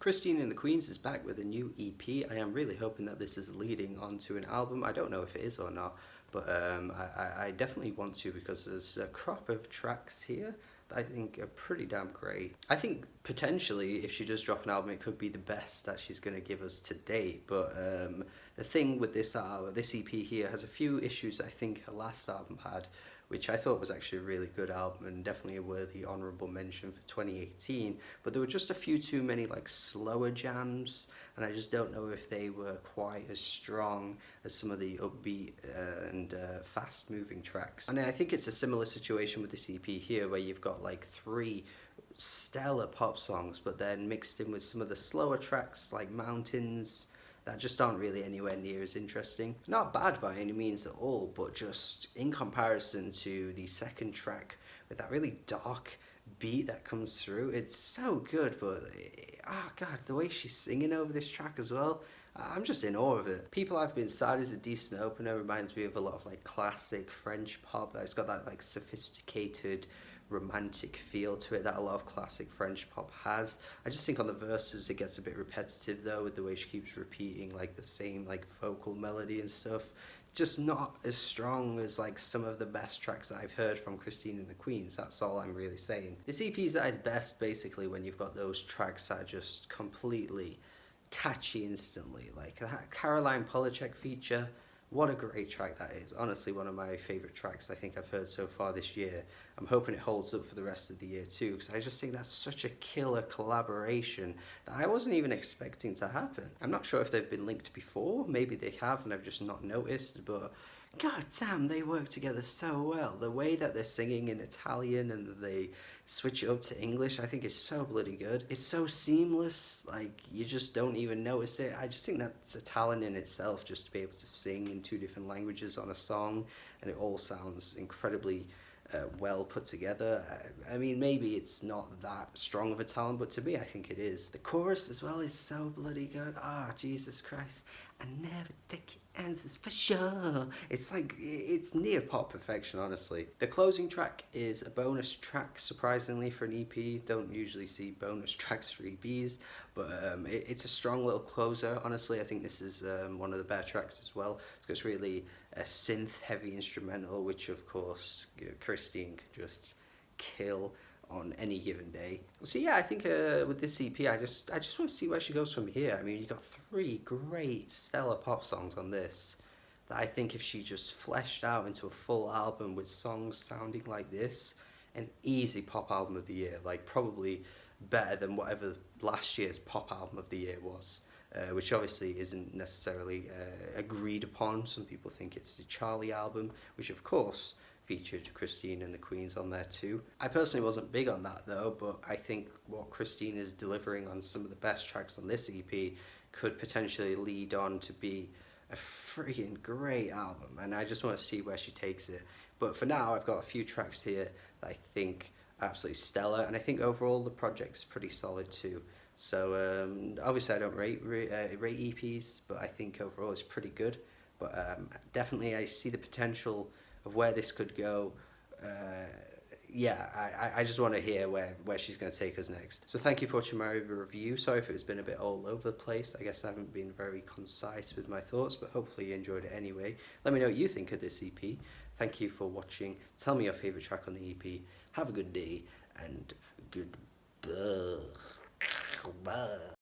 Christine and the Queens is back with a new EP. I am really hoping that this is leading onto an album. I don't know if it is or not, but I definitely want to, because there's a crop of tracks here that I think are pretty damn great. I think potentially if she does drop an album, it could be the best that she's going to give us to date. But the thing with this EP here has a few issues I think her last album had, which I thought was actually a really good album and definitely a worthy honourable mention for 2018. But there were just a few too many like slower jams, and I just don't know if they were quite as strong as some of the upbeat and fast-moving tracks. And I think it's a similar situation with this EP here, where you've got like 3 stellar pop songs, but then mixed in with some of the slower tracks like Mountains, that just aren't really anywhere near as interesting. Not bad by any means at all, but just in comparison to the second track with that really dark beat that comes through, it's so good. But oh god, the way she's singing over this track as well, I'm just in awe of it. People I've Been Sad is a decent opener. Reminds me of a lot of like classic French pop. It's got that like sophisticated romantic feel to it that a lot of classic French pop has. I just think on the verses it gets a bit repetitive though, with the way she keeps repeating like the same like vocal melody and stuff. Just not as strong as like some of the best tracks that I've heard from Christine and the Queens. That's all I'm really saying. This EP is at its best basically when you've got those tracks that are just completely catchy instantly, like that Caroline Polachek feature. What a great track that is. Honestly, one of my favourite tracks I think I've heard so far this year. I'm hoping it holds up for the rest of the year too, because I just think that's such a killer collaboration that I wasn't even expecting to happen. I'm not sure if they've been linked before. Maybe they have and I've just not noticed, but god damn, they work together so well. The way that they're singing in Italian and they switch it up to English, I think is so bloody good. It's so seamless, like you just don't even notice it. I just think that's a talent in itself, just to be able to sing in 2 different languages on a song and it all sounds incredibly well put together. I mean, maybe it's not that strong of a talent, but to me I think it is. The chorus as well is so bloody good. Jesus Christ, I never take your answers for sure. It's like, it's near pop perfection, honestly. The closing track is a bonus track, surprisingly, for an EP. Don't usually see bonus tracks for EPs, but it's a strong little closer. Honestly, I think this is one of the better tracks as well. It's really a synth heavy instrumental, which of course Christine can just kill on any given day. So yeah, I think with this EP, I just want to see where she goes from here. I mean, you got 3 great stellar pop songs on this that I think if she just fleshed out into a full album with songs sounding like this, an easy pop album of the year, like probably better than whatever last year's pop album of the year was. Which obviously isn't necessarily agreed upon. Some people think it's the Charlie album, which of course featured Christine and the Queens on there too. I personally wasn't big on that though, but I think what Christine is delivering on some of the best tracks on this EP could potentially lead on to be a freaking great album, and I just want to see where she takes it. But for now, I've got a few tracks here that I think are absolutely stellar, and I think overall the project's pretty solid too. So obviously I don't rate EPs, but I think overall it's pretty good. But definitely I see the potential of where this could go. Yeah, I just want to hear where she's going to take us next. So thank you for watching my review. Sorry if it's been a bit all over the place. I guess I haven't been very concise with my thoughts, but hopefully you enjoyed it anyway. Let me know what you think of this EP. Thank you for watching. Tell me your favourite track on the EP. Have a good day and goodbye.